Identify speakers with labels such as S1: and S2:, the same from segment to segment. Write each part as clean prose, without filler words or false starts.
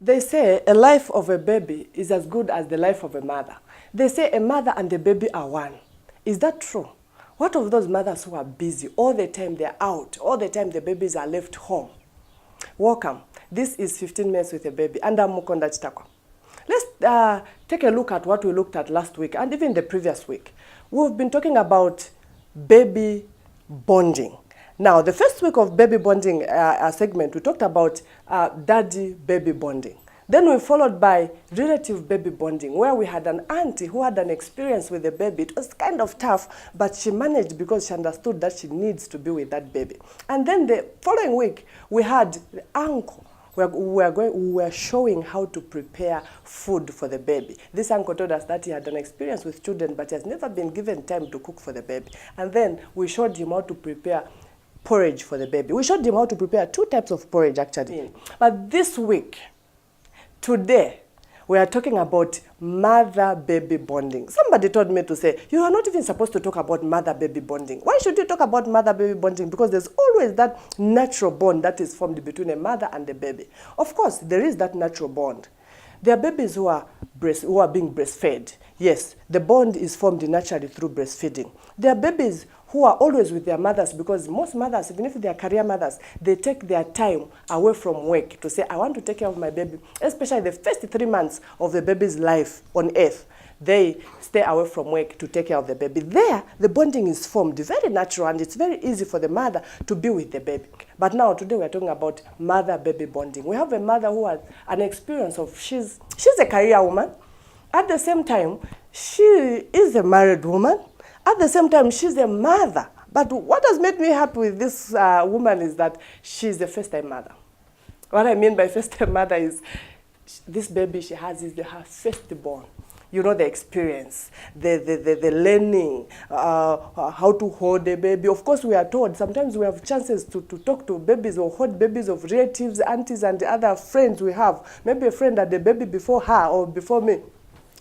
S1: They say a life of a baby is as good as the life of a mother. They say a mother and a baby are one. Is that true? What of those mothers who are busy all the time, they're out, all the time the babies are left home? Welcome. This is 15 Minutes with a Baby, and I'm Mukonda Chitakwa. Let's take a look at what we looked at last week and even the previous week. We've been talking about baby bonding. Now, the first week of baby bonding segment, we talked about daddy-baby bonding. Then we followed by relative baby bonding, where we had an auntie who had an experience with the baby. It was kind of tough, but she managed because she understood that she needs to be with that baby. And then the following week, we had the uncle. We were showing how to prepare food for the baby. This uncle told us that he had an experience with children, but he has never been given time to cook for the baby. And then we showed him how to prepare porridge for the baby. We showed him how to prepare 2 types of porridge, actually. But this week, today, we are talking about mother-baby bonding. Somebody told me to say, you are not even supposed to talk about mother-baby bonding. Why should you talk about mother-baby bonding? Because there's always that natural bond that is formed between a mother and a baby. Of course, there is that natural bond. There are babies who are being breastfed. Yes, the bond is formed naturally through breastfeeding. There are babies who are always with their mothers, because most mothers, even if they are career mothers, they take their time away from work to say, I want to take care of my baby, especially the first 3 months of the baby's life on earth. They stay away from work to take care of the baby. There, the bonding is formed very natural, and it's very easy for the mother to be with the baby. But now, today, we're talking about mother-baby bonding. We have a mother who has an experience of, she's a career woman. At the same time, she is a married woman. At the same time, she's a mother. But what has made me happy with this woman is that she's a first-time mother. What I mean by first-time mother is this baby she has is her firstborn. You know, the experience, the learning, how to hold a baby. Of course, we are told sometimes we have chances to talk to babies or hold babies of relatives, aunties, and the other friends we have. Maybe a friend had a baby before her or before me.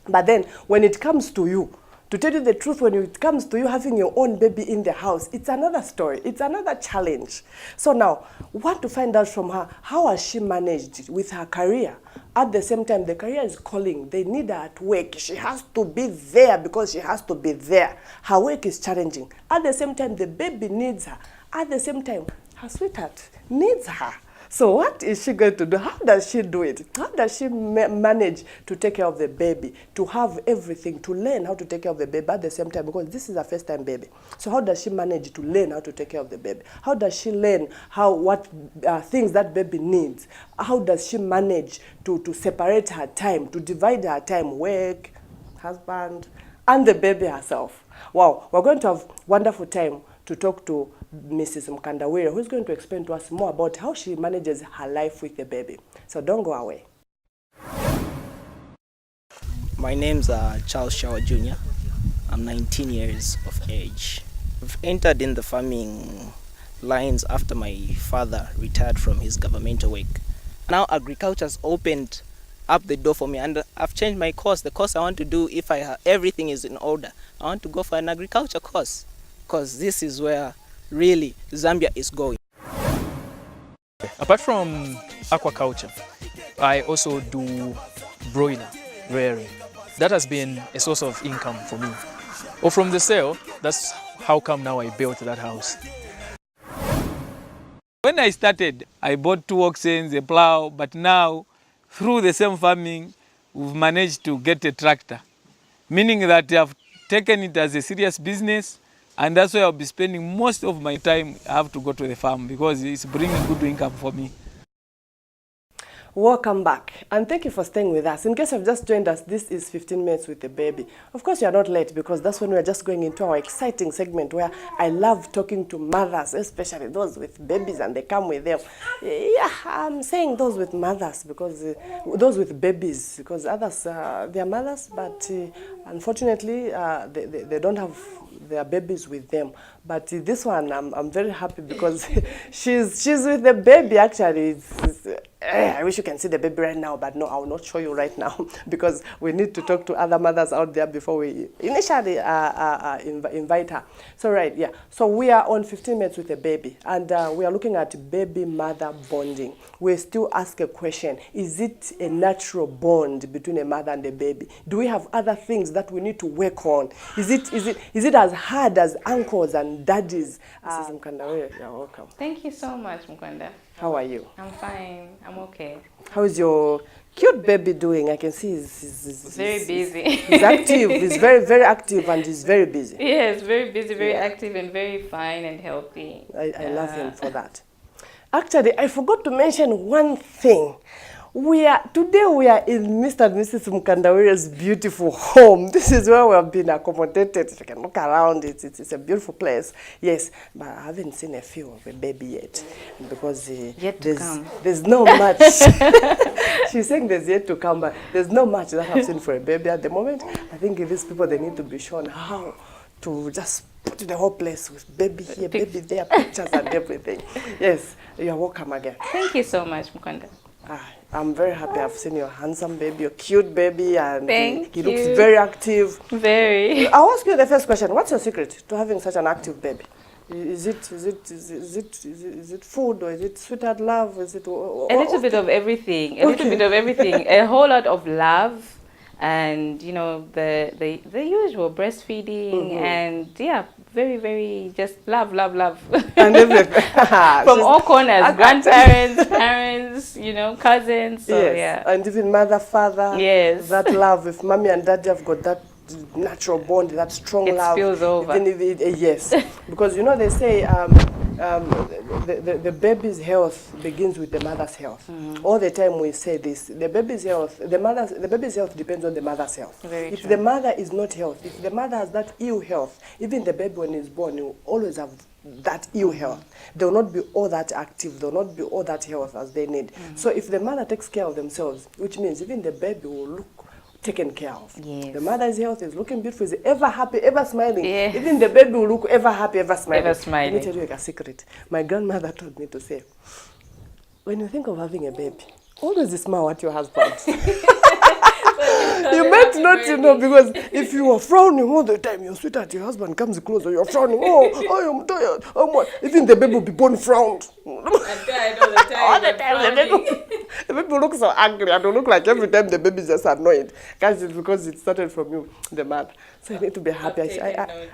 S1: But then when it comes to you, to tell you the truth, when it comes to you having your own baby in the house, it's another story. It's another challenge. So now, we want to find out from her, how has she managed with her career? At the same time, the career is calling. They need her at work. She has to be there because she has to be there. Her work is challenging. At the same time, the baby needs her. At the same time, her sweetheart needs her. So what is she going to do? How does she do it? How does she manage to take care of the baby, to have everything, to learn how to take care of the baby at the same time? Because this is a first-time baby. So how does she manage to learn how to take care of the baby? How does she learn what things that baby needs? How does she manage to separate her time, to divide her time, work, husband, and the baby herself? Wow, we're going to have a wonderful time to talk to Mrs. Mkandawire, who's going to explain to us more about how she manages her life with the baby. So don't go away.
S2: My name's Charles Shaw Jr. I'm 19 years of age. I've entered in the farming lines after my father retired from his governmental work. Now agriculture has opened up the door for me, and I've changed my course. The course I want to do, if everything is in order, I want to go for an agriculture course, because this is where really Zambia is going.
S3: Apart from aquaculture, I also do broiler rearing. That has been a source of income for me. Or from the sale, that's how come now I built that house.
S4: When I started, I bought 2 oxen, a plow, but now through the same farming, we've managed to get a tractor, meaning that I've taken it as a serious business. And that's why I'll be spending most of my time. I have to go to the farm because it's bringing good income for me.
S1: Welcome back, and thank you for staying with us. In case you've just joined us, this is 15 Minutes with the Baby. Of course, you are not late, because that's when we're just going into our exciting segment where I love talking to mothers, especially those with babies and they come with them. Yeah, I'm saying those with mothers, because those with babies, because others, they are mothers, but unfortunately, they don't have their babies with them. But this one, I'm very happy because she's with the baby, actually. I wish you can see the baby right now, but no, I will not show you right now because we need to talk to other mothers out there before we initially invite her. So right, yeah. So we are on 15 minutes with a baby, and we are looking at baby-mother bonding. We still ask a question: is it a natural bond between a mother and a baby? Do we have other things that we need to work on? Is it as hard as uncles and daddies? Mrs. Mkandawire, you're welcome.
S5: Thank you so much, Mkwanda.
S1: How are you?
S5: I'm fine. I'm okay.
S1: How is your cute baby doing? I can see he's
S5: Very busy.
S1: He's active. He's very, very active, and he's very busy.
S5: Yes, very busy, very active, and very fine and healthy.
S1: I love him for that. Actually, I forgot to mention one thing. Today we are in Mr. and Mrs. Mkandawire's beautiful home. This is where we have been accommodated. You can look around. It's a beautiful place. Yes, but I haven't seen a feel of a baby yet because there's no much. She's saying there's yet to come, but there's no much that I've seen for a baby at the moment. I think these people, they need to be shown how to just put the whole place with baby here, baby there, pictures and everything. Yes, you're welcome again.
S5: Thank you so much, Mkwanda.
S1: I'm very happy I've seen your handsome baby, your cute baby, and
S5: Thank
S1: he
S5: you.
S1: looks very active.
S5: Very.
S1: I'll ask you the first question. What's your secret to having such an active baby? Is it food, or is it sweetheart love? Is it
S5: A little bit of everything. A little bit of everything. A whole lot of love, and the usual breastfeeding, and very, very just love.
S1: and everything
S5: From all corners, grandparents, parents, cousins. So,
S1: yes,
S5: yeah.
S1: and even mother, father.
S5: Yes.
S1: That love. If mommy and daddy have got that natural bond, that strong
S5: It
S1: love.
S5: spills over.
S1: Even if yes, because they say the baby's health begins with the mother's health. All the time we say this: the baby's health depends on the mother's health.
S5: Very
S1: if
S5: true.
S1: the mother is not healthy, if the mother has that ill health, even the baby when he's born, he will always have that ill health. They will not be all that active. They will not be all that health as they need. So if the mother takes care of themselves, which means even the baby will look taken care of.
S5: Yes.
S1: The mother's health is looking beautiful, is ever happy, ever smiling.
S5: Yes.
S1: Even the baby will look ever happy, ever smiling.
S5: Ever smiling.
S1: Let me tell you a secret. My grandmother told me to say, when you think of having a baby, always smile at your husband. You might not because if you are frowning all the time, your sweetheart, your husband comes closer, you're frowning, I am tired. Even the baby will be born frowned.
S5: I'm tired all the time.
S1: All the time, the baby look so angry. I don't look like every time the baby is just annoyed. Guys, it's because it started from you, the mother. So you need to be happy.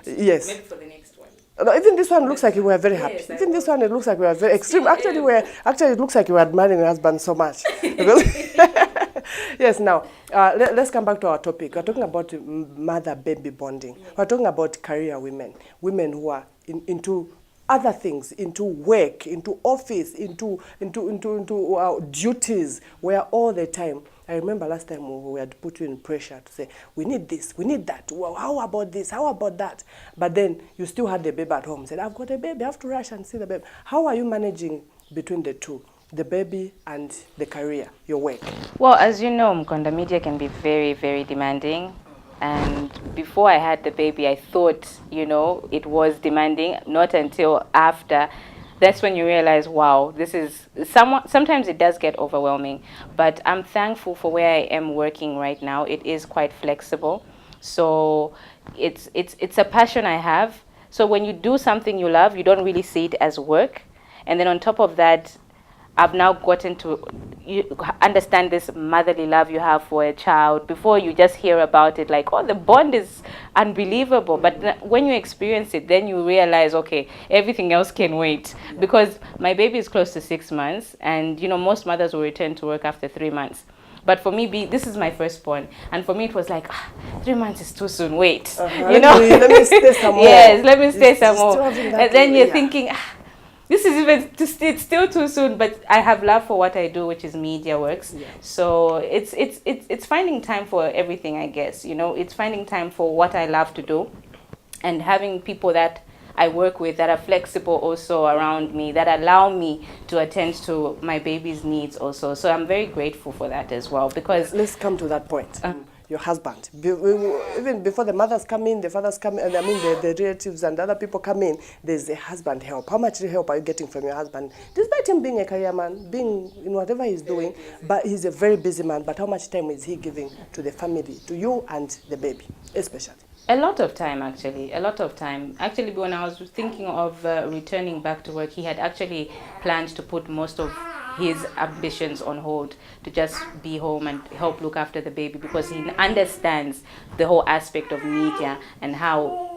S1: Yes.
S5: Maybe for the next one.
S1: No, even this one looks like we were very happy.
S5: Yes,
S1: even this one, it looks like we were very extreme. Actually, it looks like you were admiring your husband so much. Because yes, now, let's come back to our topic. We're talking about mother-baby bonding. We're talking about career women who are into other things, into work, into office, into duties, where all the time. I remember last time we had put you in pressure to say, we need this, we need that. Well, how about this? How about that? But then you still had the baby at home. Said, I've got a baby, I have to rush and see the baby. How are you managing between the two, the baby and the career, your work?
S5: Well, as you know, Mkwanda, media can be very, very demanding. And before I had the baby, I thought, it was demanding. Not until after. That's when you realize, wow, this is sometimes it does get overwhelming, but I'm thankful for where I am working right now. It is quite flexible. So it's a passion I have. So when you do something you love, you don't really see it as work. And then on top of that, I've now gotten to understand this motherly love you have for a child. Before, you just hear about it like, oh, the bond is unbelievable. But when you experience it, then you realize, okay, everything else can wait. Because my baby is close to 6 months. And, most mothers will return to work after 3 months. But for me, this is my firstborn. And for me, it was like, 3 months is too soon. Wait.
S1: Let me stay some more.
S5: Yes, let me stay some more. And then you're thinking, this is it's still too soon, but I have love for what I do, which is media works. Yeah. So it's finding time for everything, I guess. It's finding time for what I love to do, and having people that I work with that are flexible also around me, that allow me to attend to my baby's needs also. So I'm very grateful for that as well, because
S1: let's come to that point. Your husband, even before the mothers come in, the fathers come in, the relatives and other people come in, there's a husband help. How much help are you getting from your husband? Despite despite him being a career man, being in whatever he's doing, but he's a very busy man. But how much time is he giving to the family, to you and the baby, especially?
S5: A lot of time, actually. A lot of time. Actually, when I was thinking of returning back to work, he had actually planned to put most of his ambitions on hold to just be home and help look after the baby, because he understands the whole aspect of media and how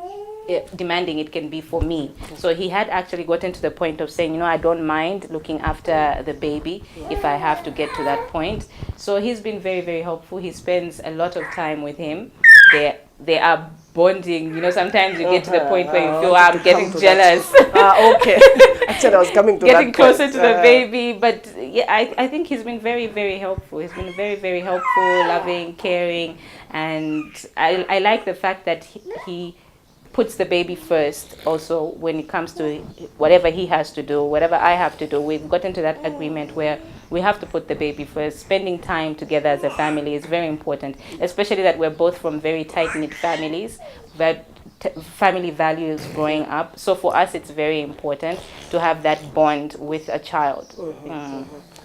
S5: demanding it can be for me. So he had actually gotten to the point of saying, I don't mind looking after the baby if I have to get to that point. So he's been very, very helpful. He spends a lot of time with him. They are bonding. Sometimes you get to the point where you feel, I'm getting jealous.
S1: Okay. Actually, I was coming to
S5: getting
S1: that
S5: closer
S1: point.
S5: to the baby. But yeah, I think he's been very, very helpful. He's been very, very helpful, loving, caring. And I like the fact that he puts the baby first also when it comes to whatever he has to do, whatever I have to do. We've gotten to that agreement where we have to put the baby first. Spending time together as a family is very important, especially that we're both from very tight-knit families, but family values growing up. So for us, it's very important to have that bond with a child.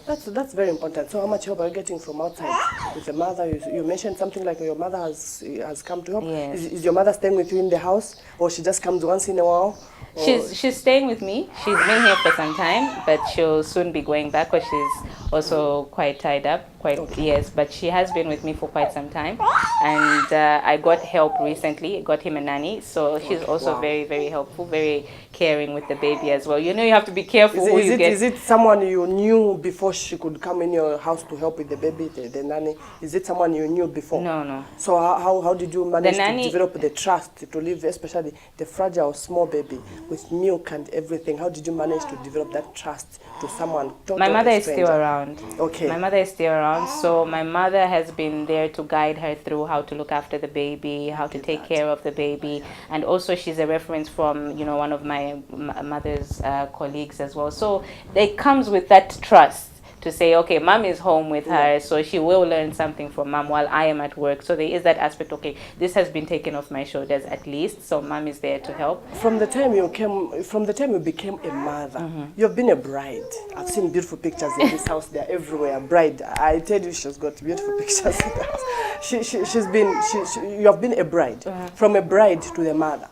S1: That's very important. So how much help are you getting from outside with the mother? You mentioned something like your mother has come to help.
S5: Yes.
S1: Is your mother staying with you in the house, or she just comes once in a while?
S5: She's staying with me. She's been here for some time, but she'll soon be going back because she's also quite tied up. Yes, but she has been with me for quite some time, and I got help recently. Got him a nanny, so she's also very, very helpful, very caring with the baby as well. You have to be careful who you get.
S1: Is it someone you knew before she could come in your house to help with the baby, the nanny? Is it someone you knew before?
S5: No.
S1: So how did you manage to develop the trust to live, especially the fragile small baby with milk and everything? How did you manage to develop that trust to someone?
S5: My mother is still around.
S1: Okay.
S5: My mother is still around, so my mother has been there to guide her through how to look after the baby, how to take care of the baby, and also she's a reference from one of my mother's colleagues as well. So it comes with that trust to say, okay, mom is home with her, so she will learn something from mom while I am at work. So there is that aspect, okay, this has been taken off my shoulders at least, so mom is there to help.
S1: From the time you became a mother, you've been a bride. I've seen beautiful pictures in this house. They're everywhere. Bride. I tell you, she's got beautiful pictures in the house. You have been a bride. From a bride to the mother.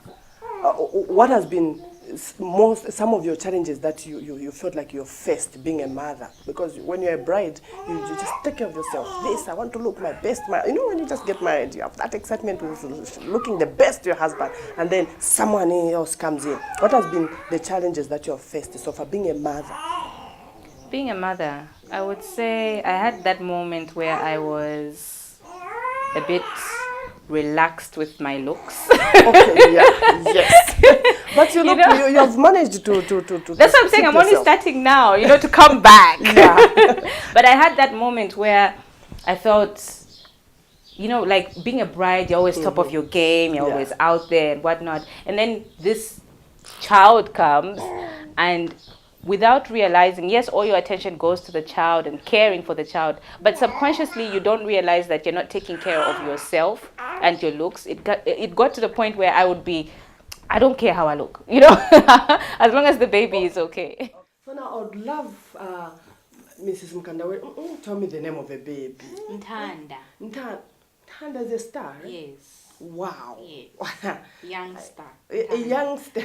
S1: What has been some of your challenges that you felt like you faced being a mother? Because when you're a bride, you just take care of yourself. I want to look my best. When you just get married, you have that excitement with looking the best to your husband, and then someone else comes in. What has been the challenges that you have faced so far being a mother?
S5: Being a mother, I would say I had that moment where I was a bit relaxed with my looks.
S1: Okay, yes. But you have managed to
S5: that's what I'm saying. I'm only starting now, to come back.
S1: Yeah.
S5: But I had that moment where I felt, like being a bride, you're always top of your game, you're always out there and whatnot. And then this child comes, and without realizing, yes, all your attention goes to the child and caring for the child, but subconsciously you don't realize that you're not taking care of yourself and your looks. It got to the point where I don't care how I look, as long as the baby is okay.
S1: So now I would love Mrs. Mkandawe, tell me the name of the baby.
S5: Ntanda.
S1: Ntanda is a star, right?
S5: Yes.
S1: Wow.
S5: Yes. Youngster.
S1: A youngster.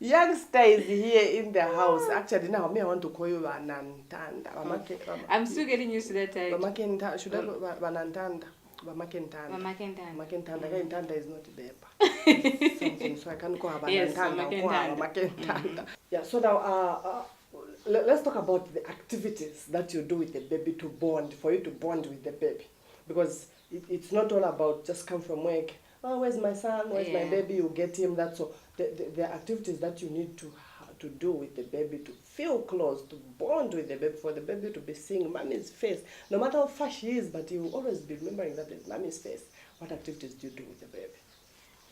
S1: Youngster is here in the house. Actually, now I want to call you Banantanda.
S5: I'm still getting used to that title.
S1: Should I go Banantanda? Mama Kentanda is not Beba. So I can call her Banantanda. Yeah, so now let's talk about the activities that you do with the baby for you to bond with the baby. Because it's not all about just come from work. Oh, where's my son? Where's my baby? You get him. That's all. The activities that you need to do with the baby to feel close, to bond with the baby, for the baby to be seeing mommy's face. No matter how far she is, but you will always be remembering that there's mommy's face. What activities do you do with the baby?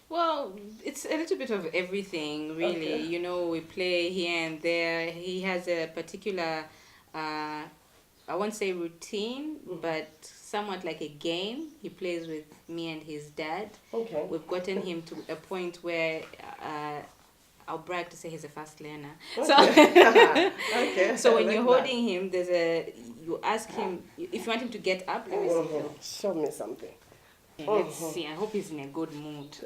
S5: Well, it's a little bit of everything, really.
S1: Okay.
S5: We play here and there. He has a particular, I won't say routine, but somewhat like a game. He plays with me and his dad.
S1: Okay.
S5: We've gotten him to a point where I'll brag to say he's a fast learner.
S1: Okay.
S5: So when
S1: I
S5: you're
S1: like that.
S5: holding him, you ask him if you want him to get up. Let me see. Phil.
S1: Show me something.
S5: Let's see. I hope he's in a good mood.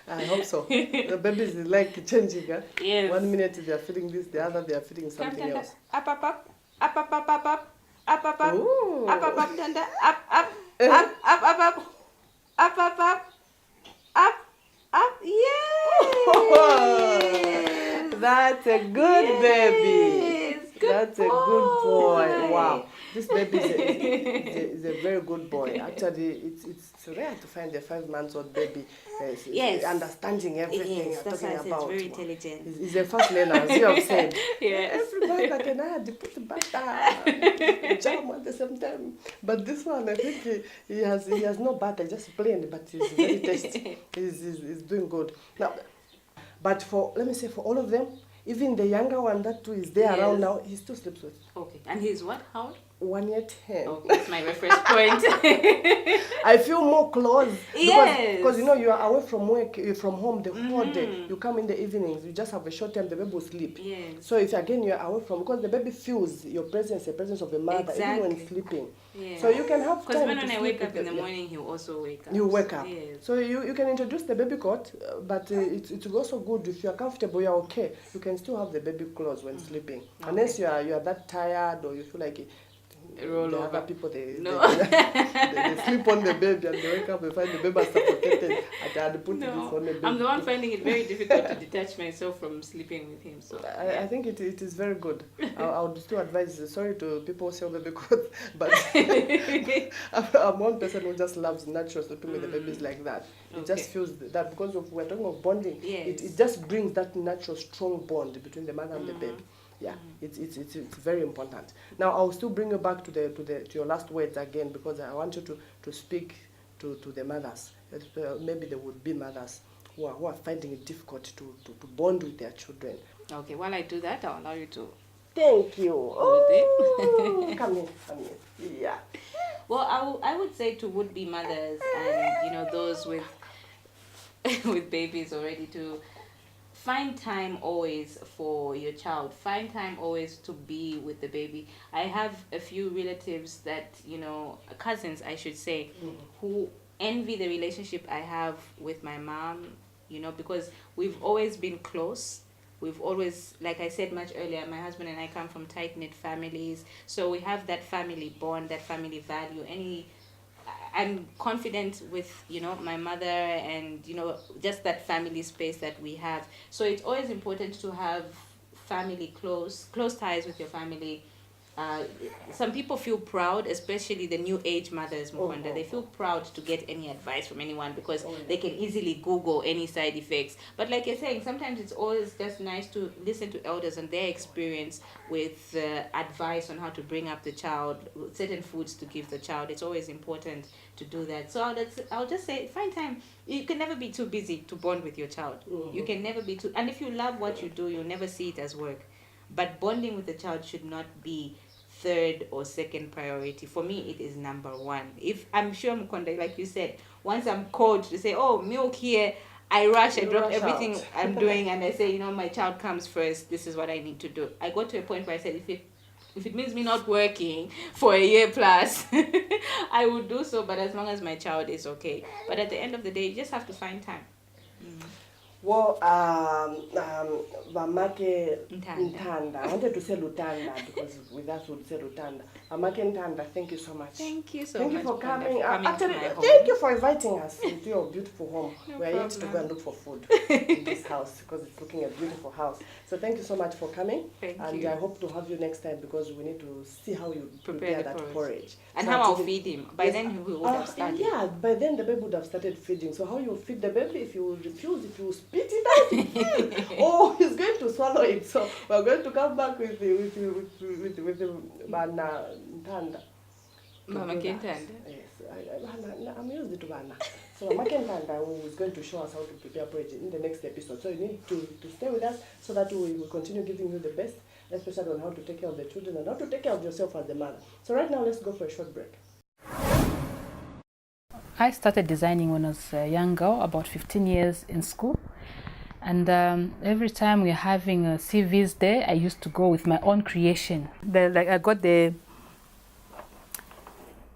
S1: I hope so. The babies like changing. Huh?
S5: Yes.
S1: 1 minute they are feeling this, the other they are feeling something else.
S5: Up, up, up, up, up, up, up, up, up, up, up,
S1: Ooh.
S5: up, up, up, Danda, up, up, up, up, up, up, up, up, up, up, yes.
S1: That's a good baby.
S5: Yes, good
S1: That's a good boy.
S5: boy.
S1: Wow. This baby is a very good boy. Actually, it's rare to find a 5 months old baby
S5: Yes.
S1: understanding everything
S5: Yes,
S1: you're
S5: that's why I
S1: talking
S5: said it's
S1: about.
S5: very intelligent.
S1: He's a fast learner, as you have said.
S5: Yes.
S1: Every mother can add, put the butter, jam at the same time. But this one, I think he has no butter, just plain, but he's very tasty. He's doing good. Now, but let me say, for all of them, even the younger one that too is there
S5: Yes.
S1: around now, he still sleeps with
S5: Okay. And he's what? How old?
S1: 1 year 10.
S5: Okay, that's my reference point.
S1: I feel more close
S5: Yes.
S1: because you know you are away from work, from home the whole day. You come in the evenings, you just have a short time. The baby will sleep.
S5: Yes.
S1: So if again you are away from, because the baby feels your presence, the presence of the mother, even when
S5: Exactly.
S1: sleeping.
S5: Yeah.
S1: So you can have
S5: Because
S1: time.
S5: when
S1: to
S5: I
S1: sleep
S5: wake
S1: with
S5: up in the
S1: yeah.
S5: morning, he'll also wake up.
S1: You wake up.
S5: Yes.
S1: So you can introduce the baby cot, but it's also good if you are comfortable, you are okay. You can still have the baby clothes when sleeping, unless you are that tired or you feel like
S5: Roll
S1: the
S5: over.
S1: other people they sleep on the baby and they wake up and find the baby suffocated. I had put this on the baby.
S5: I'm the one finding it very difficult to detach myself from sleeping with him. So
S1: I think it is very good. I would still advise, sorry to people who sell baby clothes, but I'm one person who just loves natural sleeping with the babies like that. It just
S5: Okay.
S1: feels that because we're talking of bonding,
S5: Yes.
S1: it just brings that natural strong bond between the mother and the baby. Yeah, it's very important. Now I'll still bring you back to your last words again, because I want you to speak to the mothers. Maybe there would be mothers who are finding it difficult to bond with their children.
S5: okay, while I do that, I'll allow you to.
S1: Thank you.
S5: Hold it.
S1: Oh, come in. Yeah.
S5: Well, I would say to would-be mothers and those with with babies already to find time always for your child. Find time always to be with the baby. I have a few relatives that, cousins I should say, who envy the relationship I have with my mom, because we've always been close. We've always, like I said much earlier, my husband and I come from tight-knit families. So we have that family bond, that family value. I'm confident with, my mother and, just that family space that we have. So it's always important to have family close ties with your family. Some people feel proud, especially the new age mothers, Mukunda. They feel proud to get any advice from anyone because they can easily Google any side effects. But like you're saying, sometimes it's always just nice to listen to elders and their experience with advice on how to bring up the child, certain foods to give the child. It's always important to do that. So I'll just say, find time. You can never be too busy to bond with your child. You can never be too, and if you love what you do, you'll never see it as work. But bonding with the child should not be third or second priority. For me, it is number one. If I'm sure Mkonda, like you said, once I'm called to say, oh, milk here, I rush, I drop everything
S1: out.
S5: I'm doing, and I say, my child comes first. This is what I need to do. I got to a point where I said, if it means me not working for a year plus, I would do so. But as long as my child is okay. But at the end of the day, you just have to find time.
S1: Well, Vamake
S5: Ntanda.
S1: Ntanda. I wanted to say Lutanda because with us would say Lutanda. Vamake Ntanda, thank you so much.
S5: Thank you so
S1: Thank
S5: much
S1: you for
S5: Mkonda,
S1: coming.
S5: to
S1: Actually,
S5: my home.
S1: thank you for inviting us into your beautiful home.
S5: No
S1: We are yet to
S5: problem.
S1: go and look for food in this house because it's looking a beautiful house. So thank you so much for coming.
S5: Thank
S1: and
S5: you.
S1: I hope to have you next time because we need to see how you prepare
S5: the
S1: that porridge.
S5: And
S1: So
S5: how
S1: I'm
S5: I'll
S1: thinking-
S5: feed him. By
S1: Yes,
S5: then he would have started.
S1: Yeah, by then the baby would have started feeding. So how you feed the baby? If you refuse, if you spit it out, oh, he's going to swallow it. So we're going to come back with the Bana Ntanda.
S5: Mama
S1: Do that.
S5: Kentanda.
S1: Yes, I'm used to Bana. So Mama Kentanda is going to show us how to prepare porridge in the next episode. So you need to stay with us so that we will continue giving you the best, especially on how to take care of the children and how to take care of yourself as the mother. So right now, let's go for a short break.
S6: I started designing when I was a young girl, about 15 years in school. And every time we're having a CVs there, I used to go with my own creation. I got the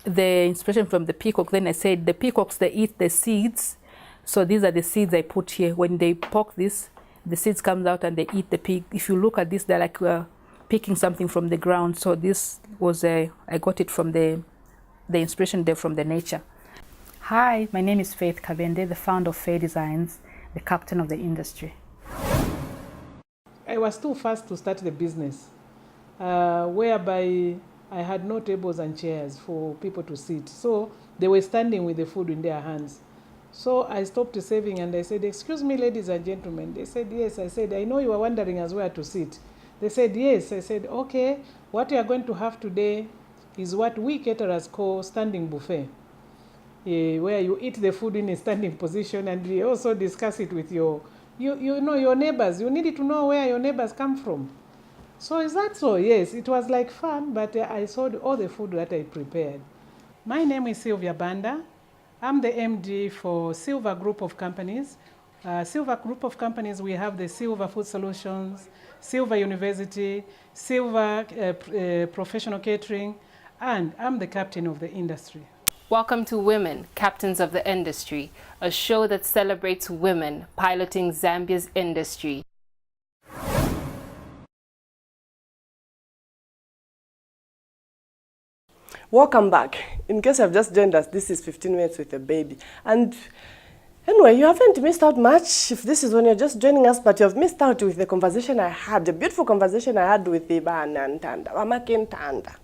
S6: inspiration from the peacock. Then I said, the peacocks, they eat the seeds. So these are the seeds I put here. When they poke this, the seeds comes out and they eat the pig. If you look at this, they're like picking something from the ground. So this was I got it from the inspiration there from the nature. Hi, my name is Faith Kabende, the founder of Fair Designs, the captain of the industry.
S7: I was too fast to start the business, whereby I had no tables and chairs for people to sit. So they were standing with the food in their hands. So I stopped saving and I said, excuse me, ladies and gentlemen. They said, yes. I said, I know you are wondering as where to sit. They said, yes. I said, okay, what you are going to have today is what we caterers call standing buffet. Where you eat the food in a standing position, and we also discuss it with your neighbors. You need to know where your neighbors come from. So is that so? Yes, it was like fun, but I saw all the food that I prepared. My name is Sylvia Banda. I'm the MD for Silver Group of Companies. Silver Group of Companies, we have the Silver Food Solutions, Silver University, Silver Professional Catering, and I'm the captain of the industry.
S8: Welcome to Women, Captains of the Industry, a show that celebrates women piloting Zambia's industry.
S1: Welcome back. In case you've just joined us, this is 15 Minutes with a Baby. And anyway, you haven't missed out much if this is when you're just joining us, but you've missed out with the conversation I had, the beautiful conversation I had with Iba Nantanda, Wamake Ntanda.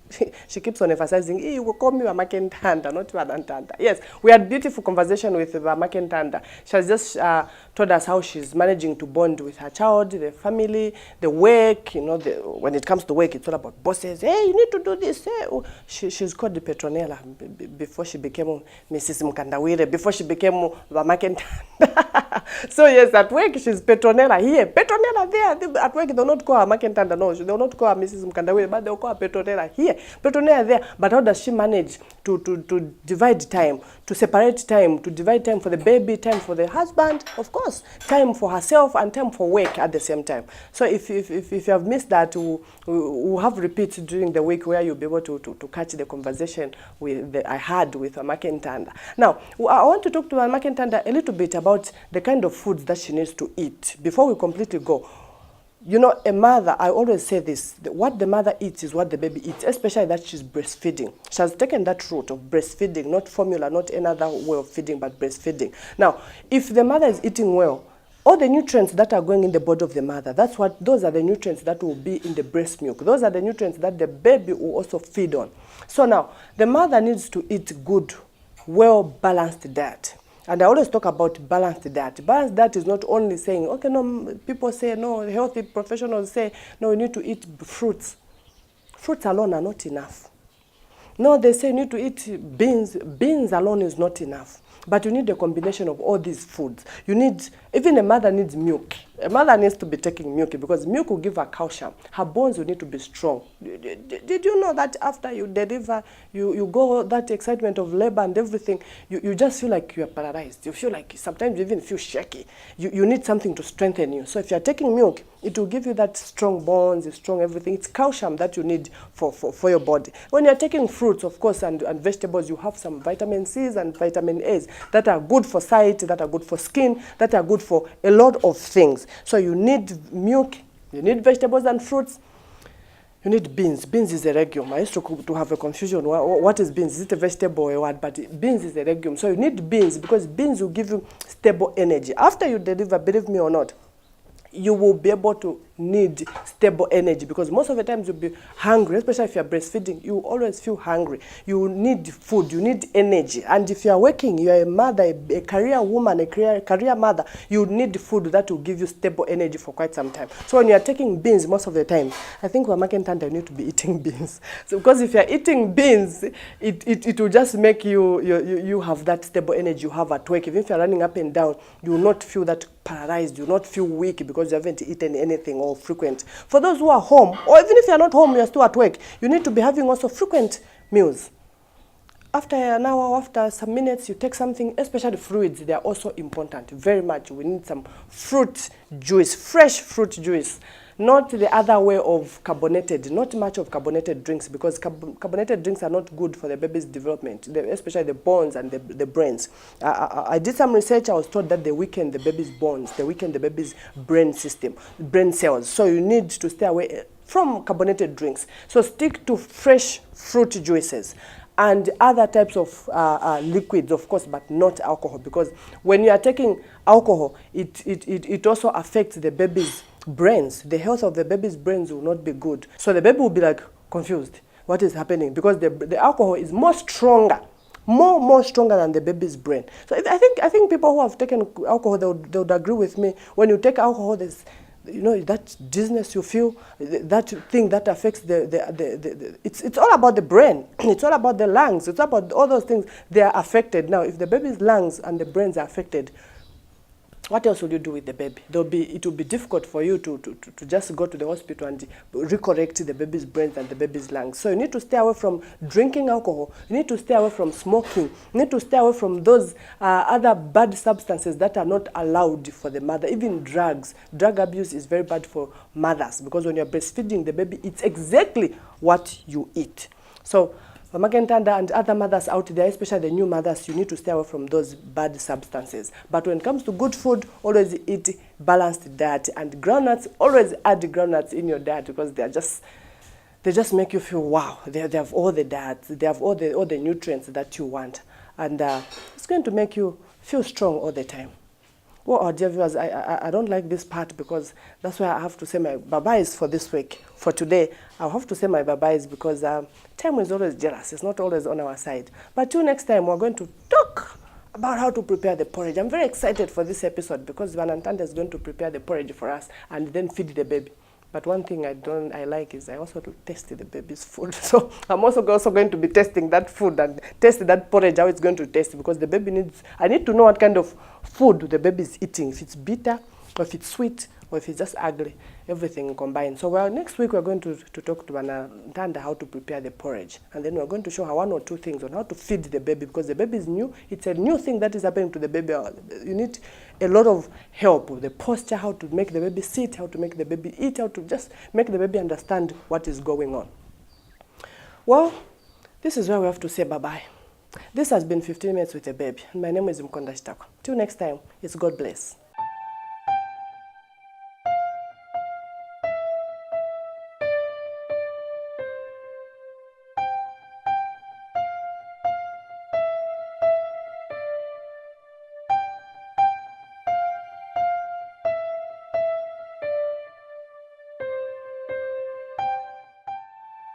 S1: She keeps on emphasizing, hey, you will call me Wamake Ntanda, not Ntanda. Yes, we had beautiful conversation with Wamake Ntanda. She has just told us how she's managing to bond with her child, the family, the work. You know, when it comes to work, it's all about bosses. Hey, you need to do this. Hey. She's called the Petronella before she became Mrs. Mkandawire, before she became Wamake Ntanda. So yes, at work she's Petronella here, Petronella there. At work they'll not call her Wamake Ntanda, no, they'll not call her Mrs. Mkandawire, but they'll call her Petronella here. Petronella there. But how does she manage to divide time, to separate time, to divide time for the baby, time for the husband, of course, time for herself and time for work at the same time. So if you have missed that, we'll have repeats during the week where you'll be able to catch the conversation I had with Wamake Ntanda. Now, I want to talk to Wamake Ntanda a little bit about the kind of foods that she needs to eat before we completely go. You know, a mother, I always say this, what the mother eats is what the baby eats, especially that she's breastfeeding. She has taken that route of breastfeeding, not formula, not another way of feeding, but breastfeeding. Now, if the mother is eating well, all the nutrients that are going in the body of the mother, those are the nutrients that will be in the breast milk. Those are the nutrients that the baby will also feed on. So now, the mother needs to eat good, well-balanced diet. And I always talk about balanced diet. Balanced diet is not only saying, okay, no, people say, no, healthy professionals say, no, you need to eat fruits. Fruits alone are not enough. No, they say you need to eat beans. Beans alone is not enough. But you need a combination of all these foods. You need, even a mother needs milk. A mother needs to be taking milk because milk will give her calcium. Her bones will need to be strong. Did you know that after you deliver, you go, that excitement of labor and everything, you just feel like you are paralyzed. You feel like sometimes you even feel shaky. You need something to strengthen you. So if you are taking milk, it will give you that strong bones, strong everything. It's calcium that you need for your body. When you're taking fruits, of course, and vegetables, you have some vitamin C's and vitamin A's that are good for sight, that are good for skin, that are good for a lot of things. So you need milk, you need vegetables and fruits, you need beans. Beans is a legume. I used to have a confusion. What is beans? Is it a vegetable or what? But beans is a legume. So you need beans because beans will give you stable energy. After you deliver, believe me or not, you will be able to need stable energy because most of the times you'll be hungry, especially if you're breastfeeding. You always feel hungry. You need food, you need energy. And if you're working, you're a mother, a career woman, a career mother, you need food that will give you stable energy for quite some time. So when you're taking beans most of the time, I think Wamake Ntanda, you need to be eating beans. So because if you're eating beans, it will just make you have that stable energy you have at work. Even if you're running up and down, you will not feel that paralyzed, you will not feel weak because you haven't eaten anything or frequent. For those who are home, or even if you're not home, you're still at work, you need to be having also frequent meals. after an hour, after some minutes, you take something, especially fluids. They are also important, very much. We need some fruit juice, fresh fruit juice. Not the other way of carbonated, not much of carbonated drinks, because carbonated drinks are not good for the baby's development, especially the bones and the brains. I did some research. I was told that they weaken the baby's bones, they weaken the baby's brain system, brain cells. So you need to stay away from carbonated drinks. So stick to fresh fruit juices and other types of liquids, of course, but not alcohol, because when you are taking alcohol, it also affects the baby's brains. The health of the baby's brains will not be good. So the baby will be like confused. What is happening? Because the alcohol is more stronger, more stronger than the baby's brain. So I think people who have taken alcohol, they would agree with me. When you take alcohol, there's, you know, that dizziness you feel, that thing that affects it's all about the brain. It's all about the lungs. It's about all those things. They are affected. Now, if the baby's lungs and the brains are affected, what else will you do with the baby? It will be difficult for you to just go to the hospital and recorrect the baby's brains and the baby's lungs. So you need to stay away from drinking alcohol. You need to stay away from smoking. You need to stay away from those other bad substances that are not allowed for the mother, even drugs. Drug abuse is very bad for mothers, because when you're breastfeeding the baby, it's exactly what you eat. So Mama Kentanda and other mothers out there, especially the new mothers, you need to stay away from those bad substances. But when it comes to good food, always eat balanced diet. And groundnuts, always add groundnuts in your diet, because they just make you feel wow. They have all the diets, they have all the nutrients that you want. And it's going to make you feel strong all the time. Well, our dear viewers, I don't like this part, because that's why I have to say my bye-byes for this week. For today, I'll have to say my bye-byes, because time is always jealous. It's not always on our side. But till next time, we're going to talk about how to prepare the porridge. I'm very excited for this episode, because Vanantanda is going to prepare the porridge for us and then feed the baby. But one thing I like is I also taste the baby's food. So I'm also going to be testing that food and test that porridge, how it's going to taste, because the baby I need to know what kind of food the baby is eating, if it's bitter, or if it's sweet, or if it's just ugly, everything combined. So next week we're going to talk to Vanantanda how to prepare the porridge. And then we're going to show her 1 or 2 things on how to feed the baby, because the baby is new. It's a new thing that is happening to the baby. You need a lot of help with the posture, how to make the baby sit, how to make the baby eat, how to just make the baby understand what is going on. Well, this is where we have to say bye-bye. This has been 15 Minutes with a Baby. My name is Mkonda Chitako. Till next time, it's God bless.